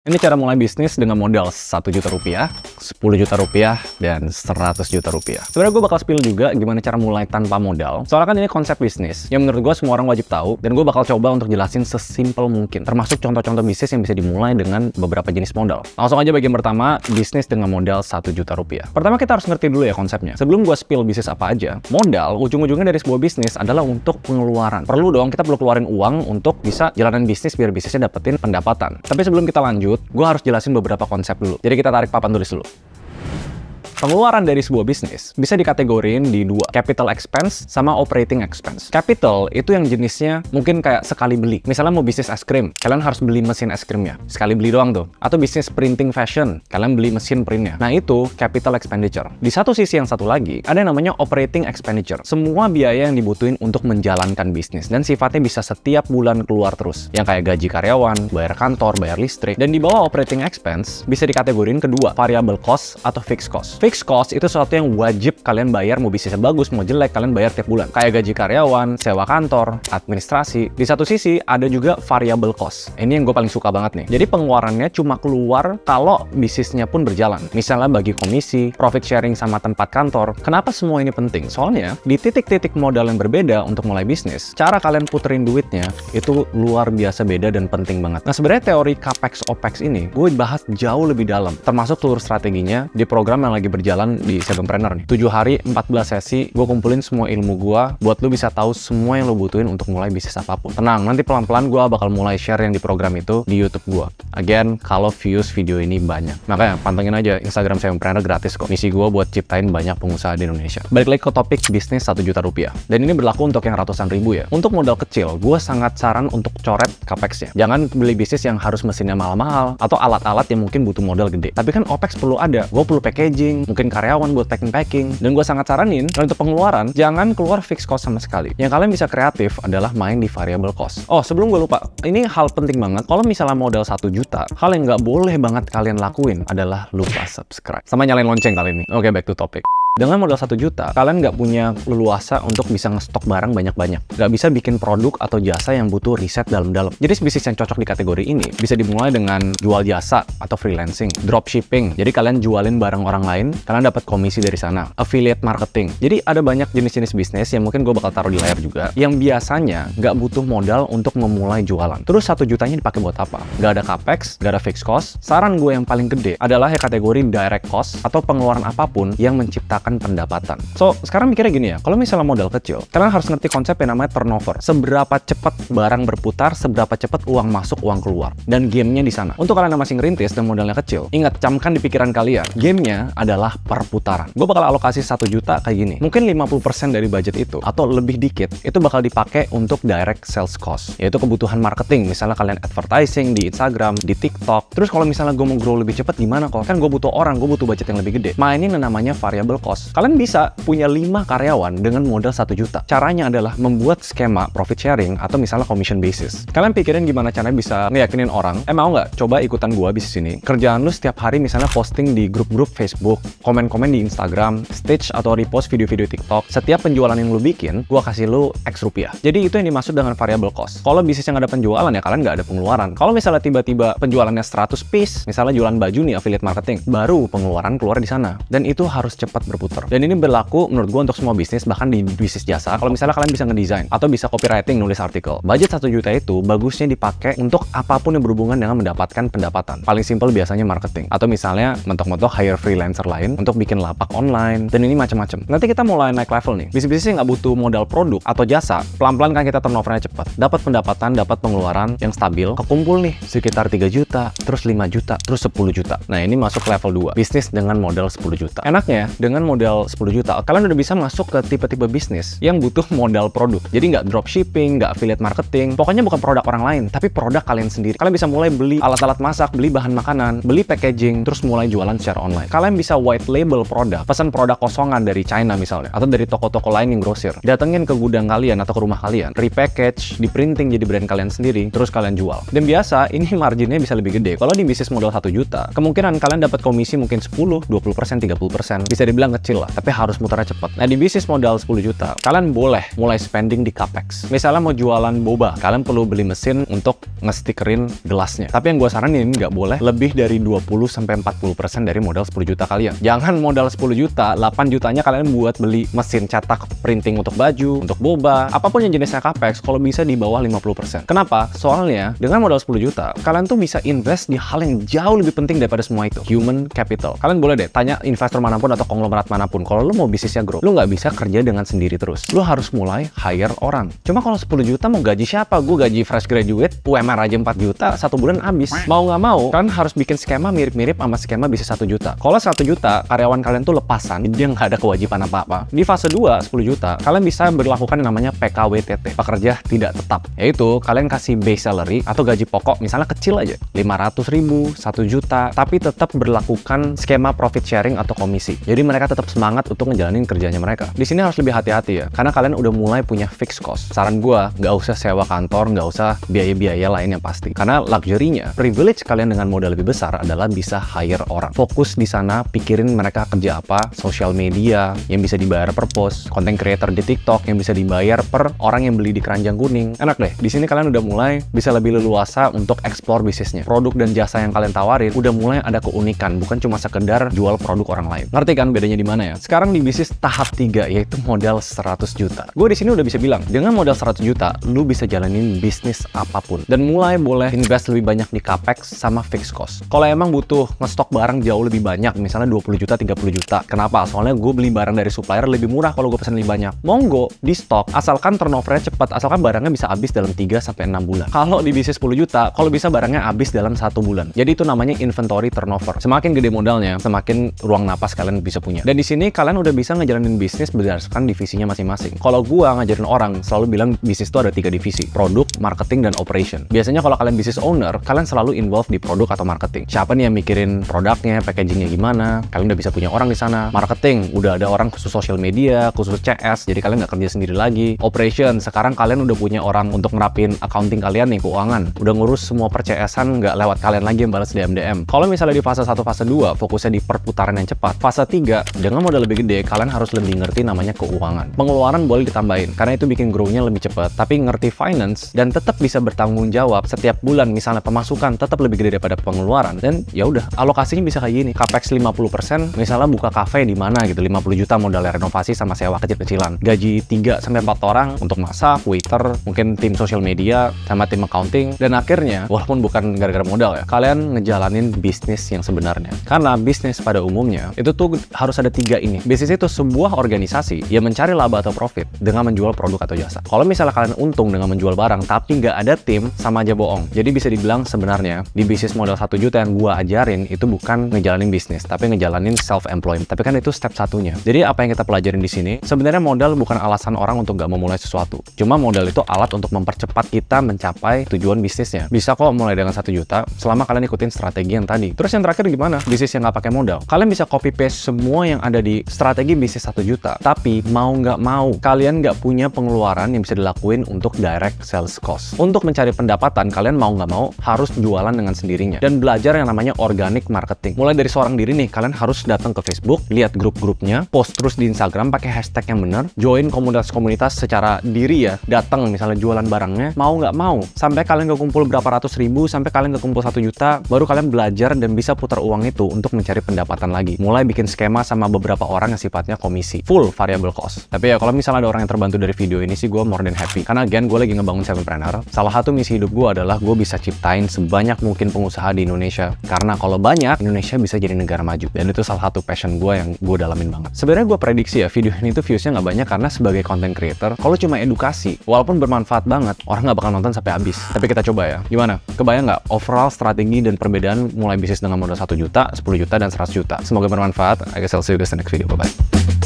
Ini cara mulai bisnis dengan modal 1 juta rupiah, 10 juta rupiah, dan 100 juta rupiah. Sebenarnya gue bakal spill juga gimana cara mulai tanpa modal. Soalnya kan ini konsep bisnis yang menurut gue semua orang wajib tahu, dan gue bakal coba untuk jelasin sesimpel mungkin. Termasuk contoh-contoh bisnis yang bisa dimulai dengan beberapa jenis modal. Langsung aja bagian pertama, bisnis dengan modal 1 juta rupiah. Pertama kita harus ngerti dulu ya konsepnya. Sebelum gue spill bisnis apa aja, modal ujung-ujungnya dari sebuah bisnis adalah untuk pengeluaran. Kita perlu keluarin uang untuk bisa jalanin bisnis biar bisnisnya dapetin pendapatan. Tapi sebelum kita lanjut, gue harus jelasin beberapa konsep dulu. Jadi kita tarik papan tulis dulu. Pengeluaran dari sebuah bisnis bisa dikategorin di dua, capital expense sama operating expense. Capital itu yang jenisnya mungkin kayak sekali beli. Misalnya mau bisnis es krim, kalian harus beli mesin es krimnya. Sekali beli doang tuh. Atau bisnis printing fashion, kalian beli mesin printnya. Nah itu capital expenditure. Di satu sisi yang satu lagi, ada yang namanya operating expenditure. Semua biaya yang dibutuhin untuk menjalankan bisnis. Dan sifatnya bisa setiap bulan keluar terus. Yang kayak gaji karyawan, bayar kantor, bayar listrik. Dan di bawah operating expense, bisa dikategorin kedua, variable cost atau fixed cost. Fixed cost itu sesuatu yang wajib kalian bayar, mau bisnisnya bagus, mau jelek, kalian bayar tiap bulan. Kayak gaji karyawan, sewa kantor, administrasi. Di satu sisi, ada juga variable cost. Ini yang gue paling suka banget nih. Jadi pengeluarannya cuma keluar kalau bisnisnya pun berjalan. Misalnya bagi komisi, profit sharing sama tempat kantor. Kenapa semua ini penting? Soalnya, di titik-titik modal yang berbeda untuk mulai bisnis, cara kalian puterin duitnya itu luar biasa beda dan penting banget. Nah sebenarnya teori CAPEX OPEX ini, gue bahas jauh lebih dalam. Termasuk seluruh strateginya di program yang lagi berjalan di Sevenpreneur nih. 7 hari, 14 sesi, gue kumpulin semua ilmu gue buat lu bisa tahu semua yang lu butuhin untuk mulai bisnis apapun. Tenang, nanti pelan-pelan gue bakal mulai share yang di program itu di YouTube gue. Again, kalau views video ini banyak. Makanya pantengin aja Instagram Sevenpreneur gratis kok. Misi gue buat ciptain banyak pengusaha di Indonesia. Balik lagi ke topik bisnis 1 juta rupiah. Dan ini berlaku untuk yang ratusan ribu ya. Untuk modal kecil, gue sangat saran untuk coret CAPEX-nya. Jangan beli bisnis yang harus mesinnya mahal-mahal atau alat-alat yang mungkin butuh modal gede. Tapi kan OPEX perlu ada. Gue perlu packaging, mungkin karyawan buat packing. Dan gue sangat saranin, untuk pengeluaran, jangan keluar fixed cost sama sekali. Yang kalian bisa kreatif adalah main di variable cost. Oh, sebelum gue lupa, ini hal penting banget. Kalau misalnya modal 1 juta, hal yang nggak boleh banget kalian lakuin adalah lupa subscribe. Sama nyalain lonceng kali ini. Oke, back to topic. Dengan modal 1 juta, kalian nggak punya leluasa untuk bisa ngestok barang banyak-banyak. Nggak bisa bikin produk atau jasa yang butuh riset dalam-dalam. Jadi bisnis yang cocok di kategori ini bisa dimulai dengan jual jasa atau freelancing, dropshipping. Jadi kalian jualin barang orang lain, kalian dapat komisi dari sana. Affiliate marketing. Jadi ada banyak jenis-jenis bisnis yang mungkin gue bakal taruh di layar juga, yang biasanya nggak butuh modal untuk memulai jualan. Terus 1 jutanya dipakai buat apa? Nggak ada capex, nggak ada fixed cost. Saran gue yang paling gede adalah kategori direct cost atau pengeluaran apapun yang menciptakan pendapatan. So, sekarang mikirnya gini ya, kalau misalnya modal kecil, kalian harus ngerti konsep yang namanya turnover. Seberapa cepat barang berputar, seberapa cepat uang masuk, uang keluar. Dan gamenya di sana. Untuk kalian yang masih ngerintis dan modalnya kecil, ingat, camkan di pikiran kalian, gamenya adalah perputaran. Gue bakal alokasi 1 juta kayak gini. Mungkin 50% dari budget itu, atau lebih dikit, itu bakal dipakai untuk direct sales cost, yaitu kebutuhan marketing. Misalnya kalian advertising di Instagram, di TikTok. Terus kalau misalnya gue mau grow lebih cepat, gimana kok? Kan gue butuh orang, gue butuh budget yang lebih gede. Mainin yang namanya variable cost. Kalian bisa punya 5 karyawan dengan modal 1 juta. Caranya adalah membuat skema profit sharing atau misalnya commission basis. Kalian pikirin gimana caranya bisa ngeyakinin orang, mau nggak coba ikutan gua bisnis ini? Kerjaan lu setiap hari misalnya posting di grup-grup Facebook, komen-komen di Instagram, stitch atau repost video-video TikTok. Setiap penjualan yang lu bikin, gua kasih lu X rupiah. Jadi itu yang dimaksud dengan variable cost. Kalau bisnis yang ada penjualan ya kalian nggak ada pengeluaran. Kalau misalnya tiba-tiba penjualannya 100 piece, misalnya jualan baju nih affiliate marketing, baru pengeluaran keluar di sana. Dan itu harus cepat berputar. Dan ini berlaku menurut gue untuk semua bisnis, bahkan di bisnis jasa. Kalau misalnya kalian bisa ngedesain atau bisa copywriting, nulis artikel, budget 1 juta itu bagusnya dipakai untuk apapun yang berhubungan dengan mendapatkan pendapatan. Paling simpel biasanya marketing, atau misalnya mentok-mentok hire freelancer lain untuk bikin lapak online, dan ini macam-macam. Nanti kita mulai naik level nih. Bisnis-bisnis yang nggak butuh modal produk atau jasa, pelan-pelan kan kita turnovernya cepat, dapat pendapatan, dapat pengeluaran yang stabil, kekumpul nih sekitar 3 juta, terus 5 juta, terus 10 juta. Nah ini masuk level 2, bisnis dengan modal 10 juta. Enaknya dengan modal 10 juta, kalian udah bisa masuk ke tipe-tipe bisnis yang butuh modal produk. Jadi nggak dropshipping, nggak affiliate marketing, pokoknya bukan produk orang lain, tapi produk kalian sendiri. Kalian bisa mulai beli alat-alat masak, beli bahan makanan, beli packaging, terus mulai jualan secara online. Kalian bisa white label produk, pesan produk kosongan dari China misalnya, atau dari toko-toko lain yang grosir. Datengin ke gudang kalian atau ke rumah kalian, repackage, di printing jadi brand kalian sendiri, terus kalian jual. Dan biasa, ini marginnya bisa lebih gede. Kalau di bisnis modal 1 juta, kemungkinan kalian dapat komisi mungkin 10, 20%, 30%. Bisa dibilang kecil lah, tapi harus muternya cepat. Nah, di bisnis modal 10 juta, kalian boleh mulai spending di capex. Misalnya mau jualan boba, kalian perlu beli mesin untuk nge-stickerin gelasnya. Tapi yang gue saranin ini nggak boleh lebih dari 20-40% dari modal 10 juta kalian. Jangan modal 10 juta, 8 jutanya kalian buat beli mesin cetak printing untuk baju, untuk boba, apapun yang jenisnya capex, kalau bisa di bawah 50%. Kenapa? Soalnya dengan modal 10 juta, kalian tuh bisa invest di hal yang jauh lebih penting daripada semua itu, human capital. Kalian boleh deh tanya investor manapun atau konglomerat manapun, kalau lu mau bisnisnya grow, lu nggak bisa kerja dengan sendiri terus. Lu harus mulai hire orang. Cuma kalau 10 juta mau gaji siapa? Gue gaji fresh graduate, UMR aja 4 juta, 1 bulan habis. Mau nggak mau, kan harus bikin skema mirip-mirip sama skema bisnis 1 juta. Kalau 1 juta, karyawan kalian tuh lepasan, dia nggak ada kewajiban apa-apa. Di fase 2, 10 juta, kalian bisa berlakukan yang namanya PKWTT, pekerja tidak tetap. Yaitu, kalian kasih base salary atau gaji pokok, misalnya kecil aja, 500.000, 1 juta, tapi tetap berlakukan skema profit sharing atau komisi. Jadi mereka tetap semangat untuk ngejalanin kerjanya mereka. Di sini harus lebih hati-hati ya, karena kalian udah mulai punya fixed cost. Saran gue, nggak usah sewa kantor, nggak usah biaya-biaya lain yang pasti. Karena luxury-nya, privilege kalian dengan modal lebih besar adalah bisa hire orang. Fokus di sana, pikirin mereka kerja apa, social media yang bisa dibayar per post, content creator di TikTok yang bisa dibayar per orang yang beli di keranjang kuning. Enak deh, di sini kalian udah mulai bisa lebih leluasa untuk explore bisnisnya. Produk dan jasa yang kalian tawarin udah mulai ada keunikan, bukan cuma sekedar jual produk orang lain. Ngerti kan bedanya di mana ya? Sekarang di bisnis tahap 3 yaitu modal 100 juta. Gue di sini udah bisa bilang, dengan modal 100 juta, lu bisa jalanin bisnis apapun dan mulai boleh invest lebih banyak di capex sama fixed cost. Kalau emang butuh ngestok barang jauh lebih banyak, misalnya 20 juta, 30 juta. Kenapa? Soalnya gue beli barang dari supplier lebih murah kalau gue pesen lebih banyak. Monggo, di stok, asalkan turnovernya cepat, asalkan barangnya bisa habis dalam 3-6 bulan. Kalau di bisnis 10 juta, kalau bisa barangnya habis dalam 1 bulan. Jadi itu namanya inventory turnover. Semakin gede modalnya, semakin ruang napas kalian bisa punya. Dan di sini kalian udah bisa ngejalanin bisnis berdasarkan divisinya masing-masing. Kalau gua ngajarin orang, selalu bilang bisnis itu ada 3 divisi, produk, marketing, dan operation. Biasanya kalau kalian bisnis owner, kalian selalu involved di produk atau marketing. Siapa nih yang mikirin produknya, packagingnya gimana, kalian udah bisa punya orang di sana. Marketing, udah ada orang khusus social media, khusus CS, jadi kalian nggak kerja sendiri lagi. Operation, sekarang kalian udah punya orang untuk ngerapin accounting kalian nih, keuangan. Udah ngurus semua perCS-an, nggak lewat kalian lagi yang balas DM. Kalau misalnya di fase 1, fase 2, fokusnya di perputaran yang cepat. Fase 3, dengan modal lebih gede, kalian harus lebih ngerti namanya keuangan. Pengeluaran boleh ditambahin, karena itu bikin grow-nya lebih cepat, tapi ngerti finance dan tetap bisa bertanggung jawab setiap bulan, misalnya pemasukan tetap lebih gede daripada pengeluaran. Dan ya udah, alokasinya bisa kayak gini. Capex 50%, misalnya buka cafe di mana gitu, 50 juta modal renovasi sama sewa kecil-kecilan. Gaji 3-4 orang untuk masak, waiter, mungkin tim social media, sama tim accounting. Dan akhirnya, walaupun bukan gara-gara modal ya, kalian ngejalanin bisnis yang sebenarnya. Karena bisnis pada umumnya, itu tuh harus ada 3 ini. Bisnis itu sebuah organisasi yang mencari laba atau profit dengan menjual produk atau jasa. Kalau misalnya kalian untung dengan menjual barang, tapi nggak ada tim, sama aja bohong. Jadi bisa dibilang sebenarnya, di bisnis modal 1 juta yang gua ajarin, itu bukan ngejalanin bisnis, tapi ngejalanin self-employment. Tapi kan itu step satunya. Jadi apa yang kita pelajarin di sini, sebenarnya modal bukan alasan orang untuk nggak memulai sesuatu. Cuma modal itu alat untuk mempercepat kita mencapai tujuan bisnisnya. Bisa kok mulai dengan 1 juta, selama kalian ikutin strategi yang tadi. Terus yang terakhir gimana? Bisnis yang nggak pakai modal. Kalian bisa copy paste semua yang ada di strategi bisnis 1 juta. Tapi mau nggak mau, kalian nggak punya pengeluaran yang bisa dilakuin untuk direct sales cost. Untuk mencari pendapatan, kalian mau nggak mau harus jualan dengan sendirinya. Dan belajar yang namanya organic marketing. Mulai dari seorang diri nih, kalian harus datang ke Facebook, lihat grup-grupnya, post terus di Instagram pakai hashtag yang benar, join komunitas-komunitas secara diri ya, datang misalnya jualan barangnya, mau nggak mau, sampai kalian nggak kumpul berapa ratus ribu, sampai kalian nggak kumpul 1 juta, baru kalian belajar dan bisa putar uang itu untuk mencari pendapatan lagi. Mulai bikin skema sama beberapa orang yang sifatnya komisi, full variable cost. Tapi ya kalau misalnya ada orang yang terbantu dari video ini sih, gue more than happy. Karena again, gue lagi ngebangun Sevenpreneur. Salah satu misi hidup gue adalah gue bisa ciptain sebanyak mungkin pengusaha di Indonesia. Karena kalau banyak, Indonesia bisa jadi negara maju. Dan itu salah satu passion gue yang gue dalamin banget. Sebenarnya gue prediksi ya, video ini tuh viewsnya nggak banyak karena sebagai content creator, kalau cuma edukasi, walaupun bermanfaat banget, orang nggak bakal nonton sampai habis. Tapi kita coba ya. Gimana? Kebayang nggak overall strategi dan perbedaan mulai bisnis dengan modal 1 juta, 10 juta, dan 100 juta? Semoga bermanfaat. I guess I'll see you guys in the next video. Bye-bye.